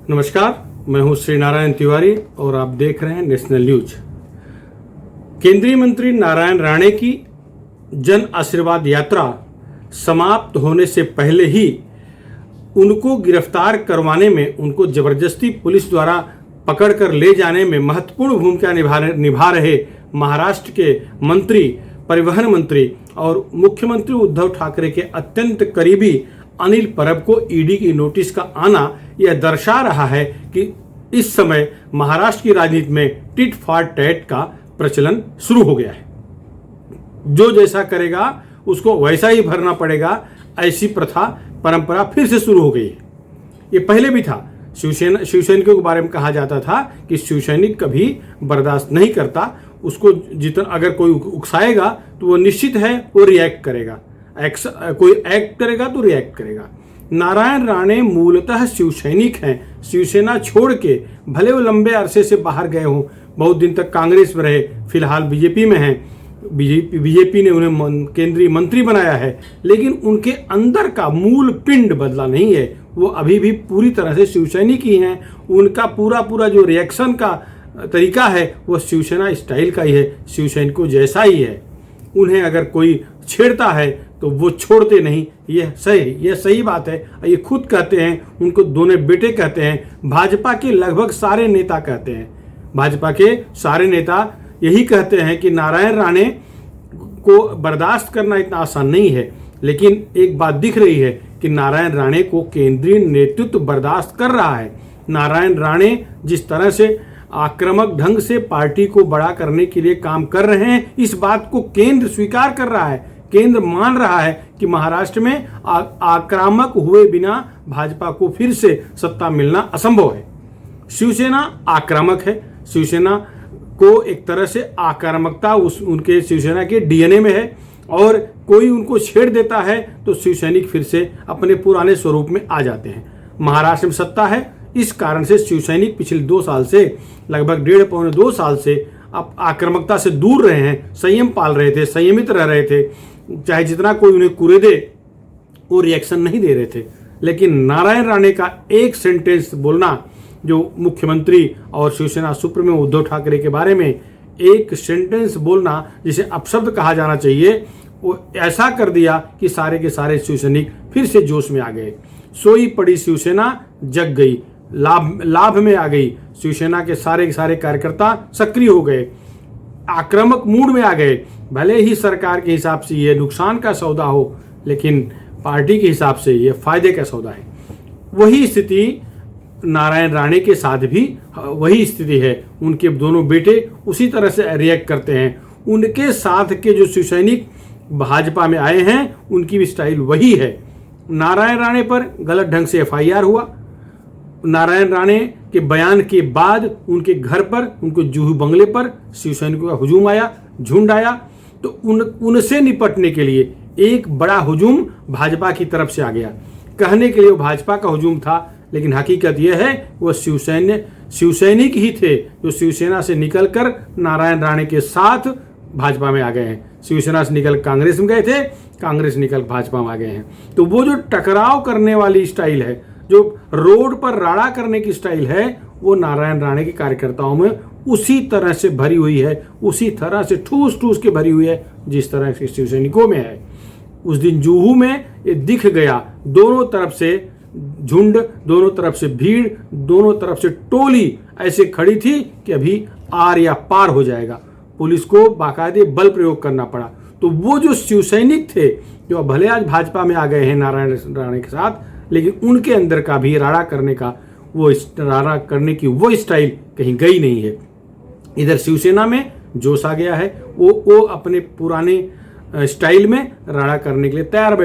नमस्कार, मैं हूं श्री नारायण तिवारी और आप देख रहे हैं नेशनल न्यूज। केंद्रीय मंत्री नारायण राणे की जन आशीर्वाद यात्रा समाप्त होने से पहले ही उनको गिरफ्तार करवाने में, उनको जबरदस्ती पुलिस द्वारा पकड़कर ले जाने में महत्वपूर्ण भूमिका निभा रहे महाराष्ट्र के मंत्री, परिवहन मंत्री और मुख्यमंत्री उद्धव ठाकरे के अत्यंत करीबी अनिल परब को ईडी की नोटिस का आना यह दर्शा रहा है कि इस समय महाराष्ट्र की राजनीति में टिट फॉर टैट का प्रचलन शुरू हो गया है। जो जैसा करेगा उसको वैसा ही भरना पड़ेगा, ऐसी प्रथा परंपरा फिर से शुरू हो गई है। ये पहले भी था। शिवसैनिकों के बारे में कहा जाता था कि शिवसैनिक कभी बर्दाश्त नहीं करता, उसको जितना अगर कोई उकसाएगा तो वो निश्चित है वो रिएक्ट करेगा, कोई एक्ट करेगा तो रिएक्ट करेगा। नारायण राणे मूलतः शिवसैनिक हैं। शिवसेना छोड़ के भले वो लंबे अरसे से बाहर गए हों, बहुत दिन तक कांग्रेस में रहे, फिलहाल बीजेपी में हैं, बीजेपी ने उन्हें केंद्रीय मंत्री बनाया है, लेकिन उनके अंदर का मूल पिंड बदला नहीं है। वो अभी भी पूरी तरह से शिवसैनिक ही हैं। उनका पूरा जो रिएक्शन का तरीका है वो शिवसेना स्टाइल का ही है, शिवसैनिकों जैसा ही है। उन्हें अगर कोई छेड़ता है तो वो छोड़ते नहीं। यह सही बात है। ये खुद कहते हैं, उनको दोनों बेटे कहते हैं, भाजपा के लगभग सारे नेता कहते हैं, भाजपा के सारे नेता यही कहते हैं कि नारायण राणे को बर्दाश्त करना इतना आसान नहीं है। लेकिन एक बात दिख रही है कि नारायण राणे को केंद्रीय नेतृत्व बर्दाश्त कर रहा है। नारायण राणे जिस तरह से आक्रामक ढंग से पार्टी को बड़ा करने के लिए काम कर रहे हैं, इस बात को केंद्र स्वीकार कर रहा है। केंद्र मान रहा है कि महाराष्ट्र में आक्रामक हुए बिना भाजपा को फिर से सत्ता मिलना असंभव है। शिवसेना आक्रामक है। शिवसेना को एक तरह से आक्रामकता उनके शिवसेना के डीएनए में है, और कोई उनको छेड़ देता है तो शिवसैनिक फिर से अपने पुराने स्वरूप में आ जाते हैं। महाराष्ट्र में सत्ता है, इस कारण से शिवसैनिक पिछले 2 साल से, लगभग 1.5-2 साल से अब आक्रामकता से दूर रहे हैं, संयम पाल रहे थे, संयमित रह रहे थे। चाहे जितना कोई उन्हें कुरे दे वो रिएक्शन नहीं दे रहे थे। लेकिन नारायण राणे का एक सेंटेंस बोलना, जो मुख्यमंत्री और शिवसेना सुप्रीमो उद्धव ठाकरे के बारे में एक सेंटेंस बोलना, जिसे अपशब्द कहा जाना चाहिए, वो ऐसा कर दिया कि सारे के सारे शिवसैनिक फिर से जोश में आ गए। सोई पड़ी शिवसेना जग गई, लाभ में आ गई। शिवसेना के सारे कार्यकर्ता सक्रिय हो गए, आक्रामक मूड में आ गए। भले ही सरकार के हिसाब से ये नुकसान का सौदा हो, लेकिन पार्टी के हिसाब से ये फायदे का सौदा है। वही स्थिति नारायण राणे के साथ भी वही स्थिति है। उनके दोनों बेटे उसी तरह से रिएक्ट करते हैं। उनके साथ के जो शिवसैनिक भाजपा में आए हैं, उनकी भी स्टाइल वही है। नारायण राणे पर गलत ढंग से FIR हुआ। नारायण राणे के बयान के बाद उनके घर पर, उनके जुहू बंगले पर शिवसैनिकों का हुजूम आया, झुंड आया। तो उनसे निपटने के लिए एक बड़ा हुजूम भाजपा की तरफ से आ गया। कहने के लिए वो भाजपा का हुजूम था, लेकिन हकीकत यह है वो शिवसैनिक ही थे जो शिवसेना से निकलकर नारायण राणे के साथ भाजपा में आ गए हैं। शिवसेना से निकल कांग्रेस में गए थे, कांग्रेस निकल भाजपा में आ गए हैं। तो वो जो टकराव करने वाली स्टाइल है, जो रोड पर राड़ा करने की स्टाइल है, वो नारायण राणे के कार्यकर्ताओं में उसी तरह से भरी हुई है, उसी तरह से ठूस के भरी हुई है जिस तरह से शिवसैनिकों में है। उस दिन जुहू में ये दिख गया। दोनों तरफ से झुंड, दोनों तरफ से भीड़, दोनों तरफ से टोली ऐसे खड़ी थी कि अभी आर या पार हो जाएगा। पुलिस को बाकायदे बल प्रयोग करना पड़ा। तो वो जो शिवसैनिक थे, जो भले आज भाजपा में आ गए हैं नारायण राणे के साथ, लेकिन उनके अंदर का भी राड़ा करने की वो स्टाइल कहीं गई नहीं है। इधर शिवसेना में जोश आ गया है। वो अपने पुराने स्टाइल में राड़ा करने के लिए तैयार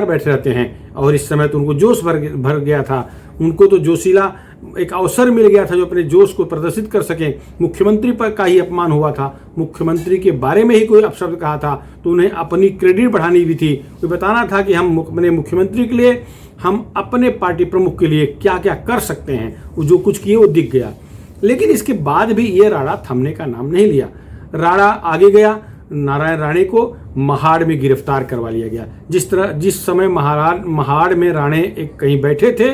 बैठे रहते हैं। और इस समय तो उनको जोश भर गया था। उनको तो जोशीला एक अवसर मिल गया था जो अपने जोश को प्रदर्शित कर सकें। मुख्यमंत्री पर का ही अपमान हुआ था, मुख्यमंत्री के बारे में ही कोई अपशब्द कहा था, तो उन्हें अपनी क्रेडिट बढ़ानी भी थी। तो बताना था कि हम अपने मुख्यमंत्री के लिए, हम अपने पार्टी प्रमुख के लिए क्या क्या कर सकते हैं। वो जो कुछ किए वो दिख गया। लेकिन इसके बाद भी ये राड़ा थमने का नाम नहीं लिया। राड़ा आगे गया। नारायण राणे को महाड़ में गिरफ्तार करवा लिया गया। जिस समय महाड़ में राणे एक कहीं बैठे थे,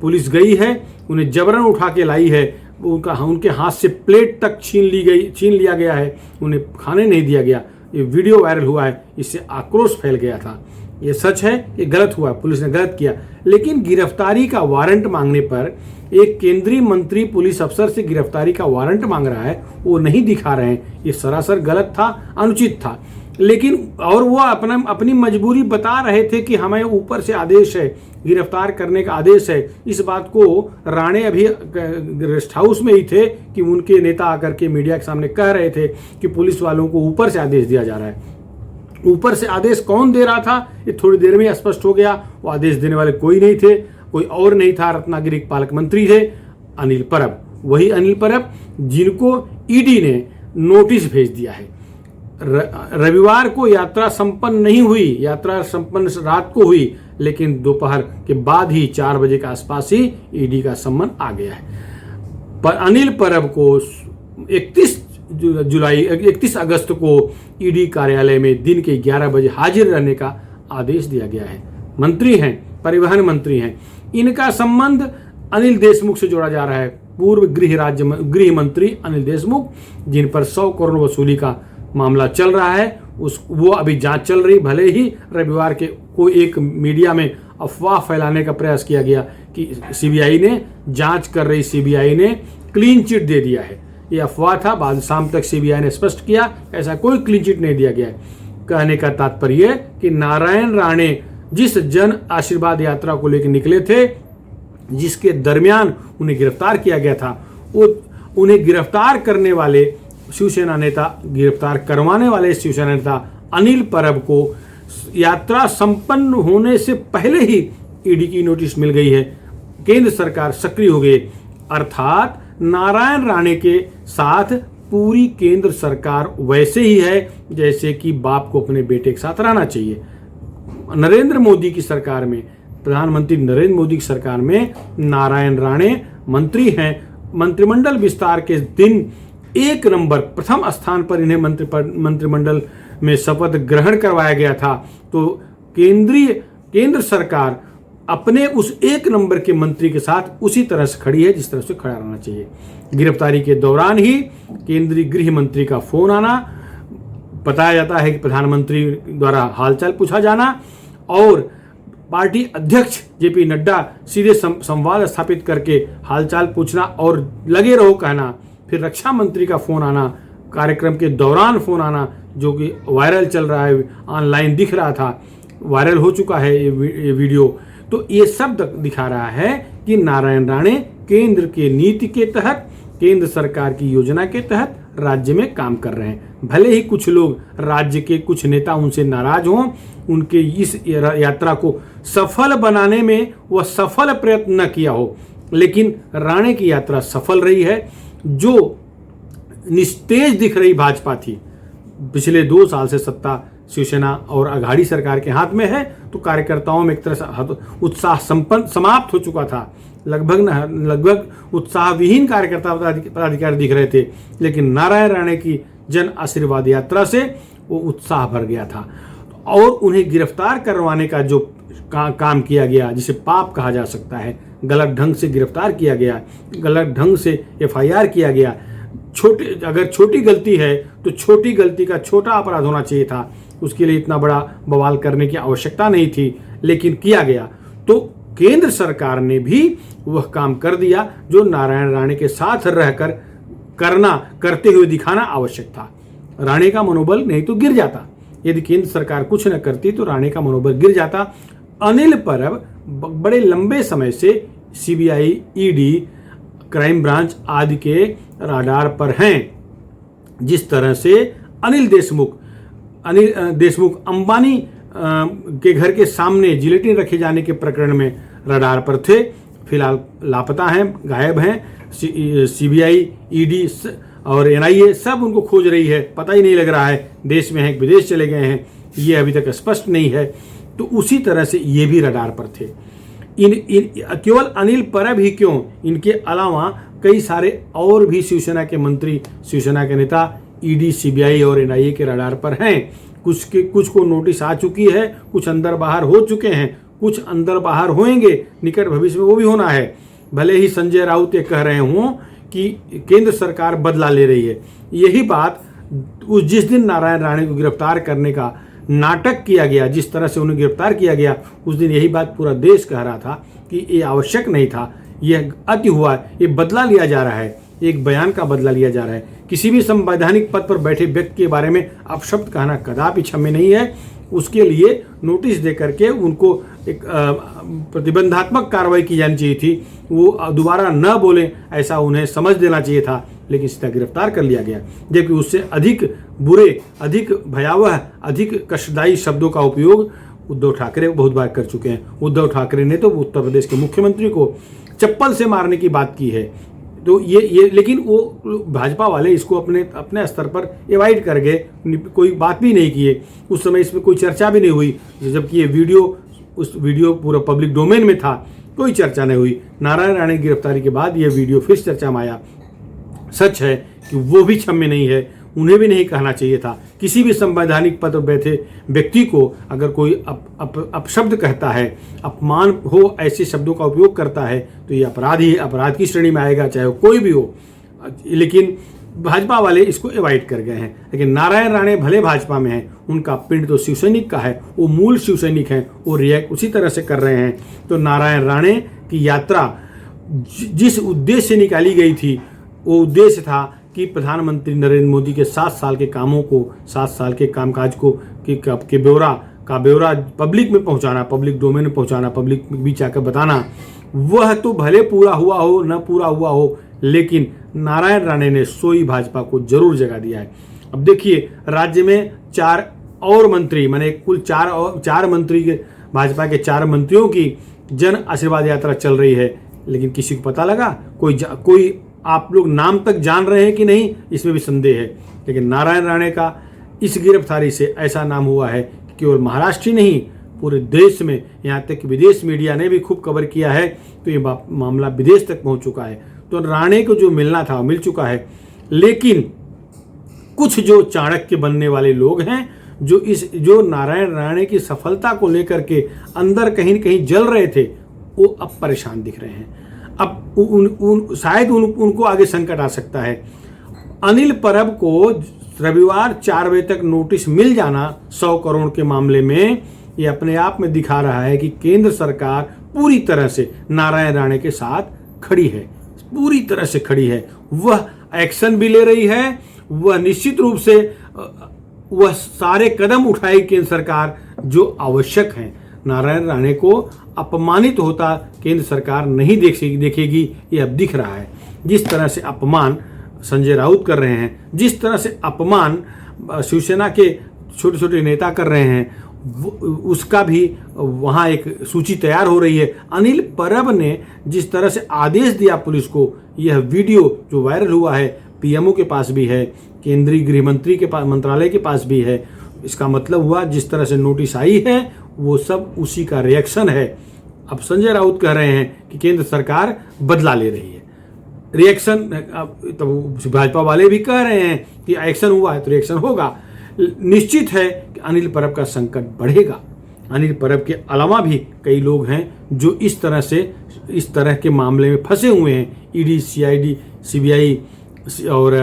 पुलिस गई है, उन्हें जबरन उठा के लाई है, उनके हाथ से प्लेट तक छीन लिया गया है, उन्हें खाने नहीं दिया गया। ये वीडियो वायरल हुआ है, इससे आक्रोश फैल गया था। ये सच है, ये गलत हुआ, पुलिस ने गलत किया। लेकिन गिरफ्तारी का वारंट मांगने पर एक केंद्रीय मंत्री पुलिस अफसर से गिरफ्तारी का वारंट मांग रहा है, वो नहीं दिखा रहे हैं, ये सरासर गलत था, अनुचित था। लेकिन और वो अपनी मजबूरी बता रहे थे कि हमें ऊपर से आदेश है, गिरफ्तार करने का आदेश है। इस बात को राणे अभी रेस्ट हाउस में ही थे कि उनके नेता आकर के मीडिया के सामने कह रहे थे कि पुलिस वालों को ऊपर से आदेश दिया जा रहा है। ऊपर से आदेश कौन दे रहा था, ये थोड़ी देर में स्पष्ट हो गया। वो आदेश देने वाले कोई नहीं थे, कोई और नहीं था, रत्नागिरी पालक मंत्री थे अनिल परब। वही अनिल परब जिनको ईडी ने नोटिस भेज दिया है। रविवार को यात्रा संपन्न नहीं हुई, यात्रा संपन्न रात को हुई, लेकिन दोपहर के बाद ही 4 बजे के आसपास ही ईडी का सम्मन आ गया है। पर अनिल परब को 31 अगस्त को ईडी कार्यालय में दिन के 11 बजे हाजिर रहने का आदेश दिया गया है। मंत्री हैं, परिवहन मंत्री हैं, इनका संबंध अनिल देशमुख से जोड़ा जा रहा है। पूर्व गृह मंत्री अनिल देशमुख, जिन पर 100 करोड़ वसूली का मामला चल रहा है, वो अभी जांच चल रही। भले ही रविवार के कोई एक मीडिया में अफवाह फैलाने का प्रयास किया गया कि सीबीआई ने जांच कर रही, सीबीआई ने क्लीन चिट दे दिया है, ये अफवाह था। बाद शाम तक सीबीआई ने स्पष्ट किया ऐसा कोई क्लीन चिट नहीं दिया गया है। कहने का तात्पर्य कि नारायण राणे जिस जन आशीर्वाद यात्रा को लेकर निकले थे, जिसके दरमियान उन्हें गिरफ्तार किया गया था, उन्हें गिरफ्तार करने वाले शिवसेना नेता, गिरफ्तार करवाने वाले शिवसेना नेता अनिल परब को यात्रा संपन्न होने से पहले ही ईडी की नोटिस मिल गई है। केंद्र सरकार सक्रिय हो गई, अर्थात नारायण राणे के साथ पूरी केंद्र सरकार वैसे ही है जैसे कि बाप को अपने बेटे के साथ रहना चाहिए। नरेंद्र मोदी की सरकार में, प्रधानमंत्री नरेंद्र मोदी की सरकार में नारायण राणे मंत्री हैं। मंत्रिमंडल विस्तार के दिन 1 नंबर प्रथम स्थान पर इन्हें मंत्रिमंडल में शपथ ग्रहण करवाया गया था। तो केंद्र सरकार अपने उस 1 नंबर के मंत्री के साथ उसी तरह से खड़ी है जिस तरह से खड़ा रहना चाहिए। गिरफ्तारी के दौरान ही केंद्रीय गृह मंत्री का फोन आना, बताया जाता है कि प्रधानमंत्री द्वारा हालचाल पूछा जाना, और पार्टी अध्यक्ष जेपी नड्डा सीधे संवाद स्थापित करके हालचाल पूछना और लगे रहो कहना। फिर रक्षा मंत्री का फोन आना, कार्यक्रम के दौरान फोन आना, जो कि वायरल चल रहा है, ऑनलाइन दिख रहा था, वायरल हो चुका है ये वीडियो। तो ये सब दिखा रहा है कि नारायण राणे केंद्र के नीति के तहत, केंद्र सरकार की योजना के तहत राज्य में काम कर रहे हैं। भले ही कुछ लोग, राज्य के कुछ नेता उनसे नाराज हों, उनके इस यात्रा को सफल बनाने में वह सफल प्रयत्न न किया हो, लेकिन राणे की यात्रा सफल रही है। जो निस्तेज दिख रही भाजपा थी, पिछले 2 साल से सत्ता शिवसेना और अघाड़ी सरकार के हाथ में है, तो कार्यकर्ताओं में एक तरह से उत्साह समाप्त हो चुका था। लगभग उत्साह विहीन कार्यकर्ता पदाधिकारी दिख रहे थे, लेकिन नारायण राणे की जन आशीर्वाद यात्रा से वो उत्साह भर गया था। और उन्हें गिरफ्तार करवाने का जो काम किया गया, जिसे पाप कहा जा सकता है, गलत ढंग से गिरफ्तार किया गया, गलत ढंग से एफआईआर किया गया। अगर छोटी गलती है तो छोटी गलती का छोटा अपराध होना चाहिए था, उसके लिए इतना बड़ा बवाल करने की आवश्यकता नहीं थी, लेकिन किया गया। तो केंद्र सरकार ने भी वह काम कर दिया जो नारायण राणे के साथ रहकर करते हुए दिखाना आवश्यक था। राणे का मनोबल नहीं तो गिर जाता, यदि केंद्र सरकार कुछ न करती तो राणे का मनोबल गिर जाता। अनिल परब बड़े लंबे समय से सीबीआई, ईडी, क्राइम ब्रांच आदि के राडार पर हैं। जिस तरह से अनिल देशमुख अंबानी के घर के सामने जिलेटिन रखे जाने के प्रकरण में रडार पर थे, फिलहाल लापता हैं, गायब हैं। सीबीआई, ईडी और एनआईए सब उनको खोज रही है, पता ही नहीं लग रहा है देश में है कि विदेश चले गए हैं, ये अभी तक स्पष्ट नहीं है। तो उसी तरह से ये भी रडार पर थे। केवल अनिल परब ही क्यों, इनके अलावा कई सारे और भी शिवसेना के मंत्री, शिवसेना के नेता ईडी, सीबीआई और एनआईए के रडार पर हैं। कुछ को नोटिस आ चुकी है, कुछ अंदर बाहर हो चुके हैं, कुछ अंदर बाहर होंगे निकट भविष्य में, वो भी होना है। भले ही संजय राउत ये कह रहे हों कि केंद्र सरकार बदला ले रही है, यही बात जिस दिन नारायण राणे को गिरफ्तार करने का नाटक किया गया, जिस तरह से उन्हें गिरफ्तार किया गया, उस दिन यही बात पूरा देश कह रहा था कि ये आवश्यक नहीं था, यह अति हुआ, ये बदला लिया जा रहा है, एक बयान का बदला लिया जा रहा है। किसी भी संवैधानिक पद पर बैठे व्यक्ति के बारे में अपशब्द कहना कदापि क्षम्य नहीं है। उसके लिए नोटिस दे करके उनको एक प्रतिबंधात्मक कार्रवाई की जानी चाहिए थी, वो दोबारा न बोले ऐसा उन्हें समझ देना चाहिए था, लेकिन सीधा गिरफ्तार कर लिया गया। जबकि उससे अधिक बुरे, अधिक भयावह, अधिक कष्टदायी शब्दों का उपयोग उद्धव ठाकरे बहुत बार कर चुके हैं। उद्धव ठाकरे ने तो उत्तर प्रदेश के मुख्यमंत्री को चप्पल से मारने की बात की है। तो ये लेकिन वो भाजपा वाले इसको अपने स्तर पर एवॉइड कर गए, कोई बात भी नहीं किए। उस समय इसमें कोई चर्चा भी नहीं हुई, जबकि ये उस वीडियो पूरा पब्लिक डोमेन में था, कोई चर्चा नहीं हुई। नारायण राणे की गिरफ्तारी के बाद ये वीडियो फिर चर्चा में आया। सच है कि वो भी क्षम्य नहीं है, उन्हें भी नहीं कहना चाहिए था। किसी भी संवैधानिक पद पर बैठे व्यक्ति को अगर कोई अपशब्द कहता है, अपमान हो, ऐसे शब्दों का उपयोग करता है, तो ये अपराध ही अपराध की श्रेणी में आएगा, चाहे वो कोई भी हो। लेकिन भाजपा वाले इसको एवॉइड कर गए हैं। लेकिन नारायण राणे भले भाजपा में हैं, उनका पिंड तो शिवसैनिक का है, वो मूल शिवसैनिक हैं, वो रिएक्ट उसी तरह से कर रहे हैं। तो नारायण राणे की यात्रा जिस उद्देश्य से निकाली गई थी, वो उद्देश्य था कि प्रधानमंत्री नरेंद्र मोदी के 7 साल के कामों को, 7 साल के कामकाज को के ब्यौरा पब्लिक में पहुंचाना, पब्लिक डोमेन में पहुंचाना, पब्लिक के बीच आकर बताना। वह तो भले पूरा हुआ हो न पूरा हुआ हो, लेकिन नारायण राणे ने सोई भाजपा को जरूर जगा दिया है। अब देखिए, राज्य में 4 और मंत्री, माने कुल 4 मंत्री के, भाजपा के 4 मंत्रियों की जन आशीर्वाद यात्रा चल रही है। लेकिन किसी को पता लगा? कोई आप लोग नाम तक जान रहे हैं कि नहीं, इसमें भी संदेह है। लेकिन नारायण राणे का इस गिरफ्तारी से ऐसा नाम हुआ है कि केवल महाराष्ट्र ही नहीं, पूरे देश में, यहाँ तक कि विदेश मीडिया ने भी खूब कवर किया है, तो ये मामला विदेश तक पहुँच चुका है। तो राणे को जो मिलना था मिल चुका है। लेकिन कुछ जो चाणक्य बनने वाले लोग हैं, जो नारायण राणे की सफलता को लेकर के अंदर कहीं न कहीं जल रहे थे, वो अब परेशान दिख रहे हैं। अब शायद उनको आगे संकट आ सकता है। अनिल परब को रविवार 4 बजे तक नोटिस मिल जाना 100 करोड़ के मामले में, ये अपने आप में दिखा रहा है कि केंद्र सरकार पूरी तरह से नारायण राणे के साथ खड़ी है, पूरी तरह से खड़ी है। वह एक्शन भी ले रही है, वह निश्चित रूप से वह सारे कदम उठाएगी केंद्र सरकार जो आवश्यक हैं। नारायण राणे को अपमानित होता केंद्र सरकार नहीं देखेगी, ये अब दिख रहा है। जिस तरह से अपमान संजय राउत कर रहे हैं, जिस तरह से अपमान शिवसेना के छोटे छोटे नेता कर रहे हैं, उसका भी वहाँ एक सूची तैयार हो रही है। अनिल परब ने जिस तरह से आदेश दिया पुलिस को, यह वीडियो जो वायरल हुआ है, पीएमओ के पास भी है, केंद्रीय गृह मंत्री के पास, मंत्रालय के पास भी है। इसका मतलब हुआ जिस तरह से नोटिस आई है, वो सब उसी का रिएक्शन है। अब संजय राउत कह रहे हैं कि केंद्र सरकार बदला ले रही है, रिएक्शन। तो भाजपा वाले भी कह रहे हैं कि एक्शन हुआ है तो रिएक्शन होगा। निश्चित है कि अनिल परब का संकट बढ़ेगा। अनिल परब के अलावा भी कई लोग हैं जो इस तरह के मामले में फंसे हुए हैं। ईडी, सीआईडी, सीबीआई और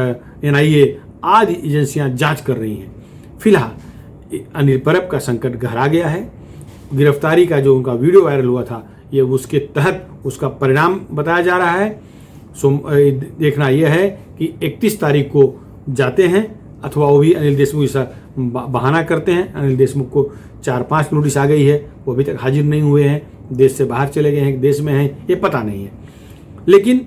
एनआईए आदि एजेंसियां जांच कर रही हैं। फिलहाल अनिल परब का संकट गहरा गया है। गिरफ्तारी का जो उनका वीडियो वायरल हुआ था, ये उसके तहत उसका परिणाम बताया जा रहा है। देखना यह है कि 31 तारीख को जाते हैं, अथवा वो भी अनिल देशमुख ऐसा बहाना करते हैं। अनिल देशमुख को 4-5 नोटिस आ गई है, वो अभी तक हाजिर नहीं हुए हैं, देश से बाहर चले गए हैं, देश में हैं, ये पता नहीं है। लेकिन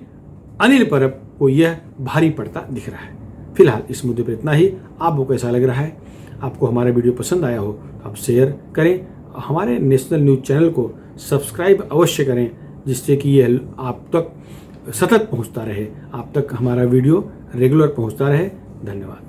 अनिल परब को यह भारी पड़ता दिख रहा है। फिलहाल इस मुद्दे पर इतना ही। आपको कैसा लग रहा है? आपको हमारा वीडियो पसंद आया हो तो आप शेयर करें, हमारे नेशनल न्यूज़ चैनल को सब्सक्राइब अवश्य करें, जिससे कि यह आप तक सतत पहुंचता रहे, आप तक हमारा वीडियो रेगुलर पहुंचता रहे। धन्यवाद।